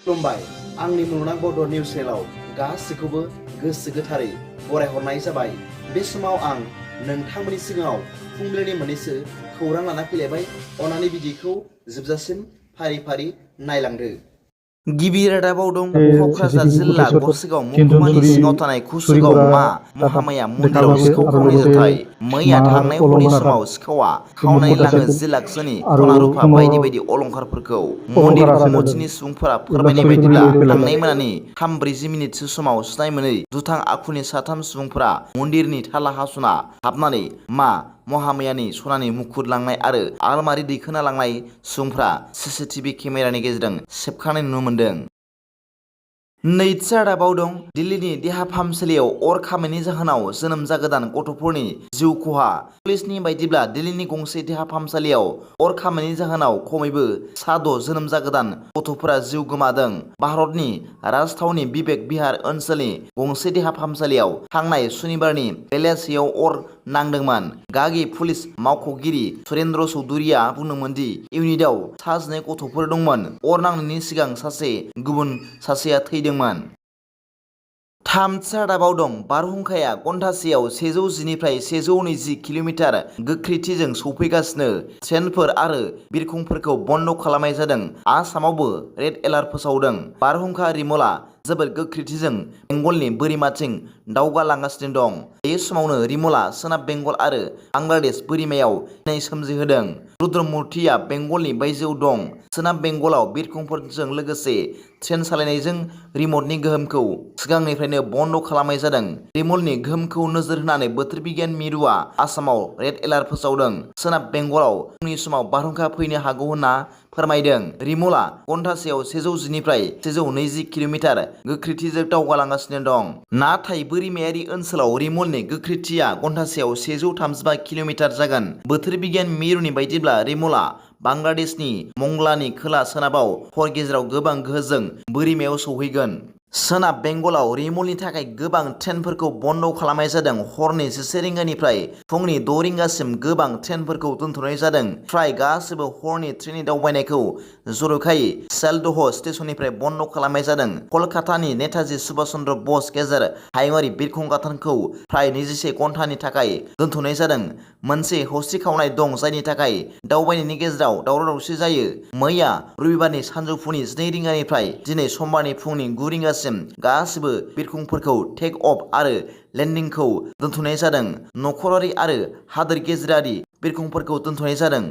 खुलुमबाय आंनि मुलुगनां बड' निउस चेनेलाव गासैखौबो गोसो गोथारै बरायहरनाय जाबाय। बे समाव आं नोंथांमोननि सिगाङाव फुंबिलिनि मोननैसो खौरां लाना फैलायबाय। अन्नानै भिडिअखौ जोबजासिम फारि फारि नायलांदो। गिबि रादाबाव दं क'क्राझार जिल्ला गरसेगाव महकुमानि सिङाव थानाय खुसुगाव मा महामाया मन्दिराव सिखाव खावनाय जाथाय। मैया थांनाय हरनि समाव सिखावा खावनानै लाङो जिलाखसोनि सना रुफा बायदि बायदि अलंखारफोरखौ। मन्दिर कमिटिनि सुबुंफोरा फोरमायनाय बायदिब्ला थांनाय मोनानि 3:40 मिनिटसो समाव सिनाय मोनै दुथां आखुनि साथाम सुबुंफोरा मन्दिरनि थाला हास'ना हाबनानै मा महामायानि सनानि मुकुट लांनाय आरो आलमारि दैखोना लांनाय सुबुंफोरा सीसीटीवी केमेरानि गेजेरजों सेबखांनाय नुनो मोन्दों। नैथि रादाबाव दं दिल्लीनि देहा फाहामसालियाव अर खामनायनि जाहोनाव जोनोम जागोदान गथ'फोरनि जिउ खहा। पुलिसनि बायदिब्ला दिल्लीनि गंसे देहा फाहामसालियाव अर खामनायनि जाहोनाव खमैबो 6 जोनोम जागोदान गथ'फोरा जिउ गोमादों। भारतनि राजथावनि बिबेक बिहार ओनसोलनि गंसे देहा फाहामसालियाव थांनाय सुनिबारनि बेलासियाव अर नांदोंमोन। गागि पुलिस मावख'गिरि सुरेन्द्र चौधुरीया बुंदोंमोन दि इउनिटआव 19 गथ'फोर दंमोन। अर नांनायनि सिगां गुबुन सासेया थैदोंमोन। थामथि रादाबाव दं बारहुंखाया घन्टासेयाव 110 निफ्राय 120 किल'मिटार गोख्रैथिजों सौफैगासिनो। ट्रेनफोर आरो बिरखंफोरखौ बन्द खालामनाय जादों। आसामावबो रेड एलार्ट फोसावदों। बारहुंखा रिमलआ जोबोद गोख्रैथिजों बेंगलनि बोरिमाथिं दावगालांगासिनो दं। बे समावनो रिमलआ सोनाब बेंगल आरो बांलादेश बोरिमायाव गिनाय सोमजिहोदों। रुद्रमुर्तिया बेंगलनि बायजोआव दं। सोनाब बेंगलाव बिरखंफोरजों लोगोसे ट्रेन सालायनायजों रिमलनि गोहोमखौ सिगांनिफ्रायनो बन्द खालामनाय जादों। रिमलनि गोहोमखौ नोजोर होनानै बोथोर बिगियान मिरुआ आसामाव रेड एलार्ट फोसावदों। सोनाब बेंगलाव फुंनि समाव बारहुंखा फैनो हागौ होनना फोरमायदों। रिमलआ घन्टासेयाव 110 निफ्राय 120 किल'मिटार गोख्रैथिजों दावगालांगासिनो दं। नाथाय बोरिमायारि ओनसोलाव रिमलनि गोख्रैथिया घन्टासेयाव 135 किल'मिटार जागोन। बोथोर बिगियान मिरुनि बायदिब्ला रिमलआ बांलादेशनि मंगलानि खोला सोनाबाव हर गेजेराव गोबां गोहोजों बोरिमायाव सौहैगोन। सोनाब बेंगलाव रिमलनि थाखाय गोबां ट्रेनफोरखौ बन्द खालामनाय जादों। हरनि 11 रिंगानिफ्राय फुंनि 6 रिंगासिम गोबां ट्रेनफोरखौ दोनथ'नाय जादों। फ्राय गासैबो हरनि ट्रेननि दावबायनायखौ जर'खायै सियालदह स्टेशननिफ्राय बन्द खालामनाय जादों। कलकातानि नेताजी सुभाष चन्द्र बस गेजेर हायुंआरि बिरखं गाथोनखौ फ्राय 21 घन्टानि थाखाय दोनथ'नाय जादों। मोनसे हस्रिखावनाय दं जायनि थाखाय दावबायनायनि गेजेराव दावराव-दावसि जायो। मैया रबिबारनि सानजौफुनि 2 रिंगानिफ्राय दिनै समबारनि फुंनि 9 रिंगासिम गासिबो बिरखंफोरखौ टेक अफ आरो लेन्डिंखौ दोनथ'नाय जादों। नखरारि आरो हादोर गेजेरारि बिरखंफोरखौ दोनथ'नाय जादों।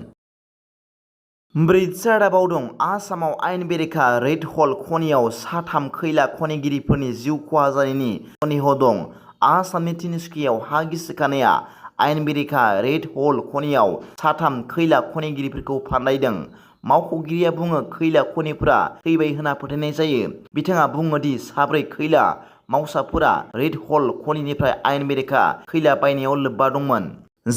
ब्रैथि रादाबाव दं आसामाव आयेन बेरेखा रेड हल खनियाव 3 खैला खनिगिरिफोरनि जिउ खहा जानायनि सन्देह दं। आसामनि तिनिसुकियाव हा गिसिखानाया आयेन बेरेखा रेड हल खनियाव 3 खैला खनिगिरिफोरखौ फान्दायदों। मावख'गिरिया बुङो खैला खनिफोरा थैबाय होनना फोथायनाय जायो। बिथाङा बुङो दि 4 खैला मावसाफोरा रेड हल खनिनिफ्राय आयेन बेरेखा खैला बायनायाव लोब्बा दंमोन।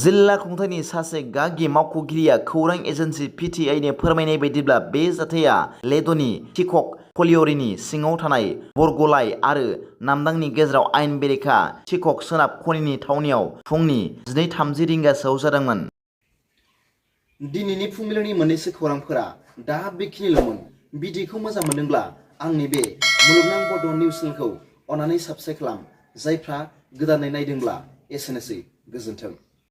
जिल्ला खुंथायनि सासे गागि मावख'गिरिया खौरां एजेन्सि PTI नो फोरमायनाय बायदिब्ला बे जाथाया लेड'नि टिकक कलियरिनि सिङाव थानाय बरग'लाइ आरो नामदांनि गेजेराव आयेन बेरेखा टिकक सोनाब खनिनि थावनियाव फुंनि 12:30 रिंगासोआव जादोंमोन। दिनैनि फुंबिलिनि मोननैसो खौरांफोरा दा बेखिनिल'मोन। भिडिअखौ मोजां मोनदोंब्ला आंनि बे मुलुगनां बड' निउस चेनेलखौ अन्नानै साबस्क्राइब खालाम। जायफ्रा गोदानै नायदोंब्ला एसेनोसै, गोजोन्थों।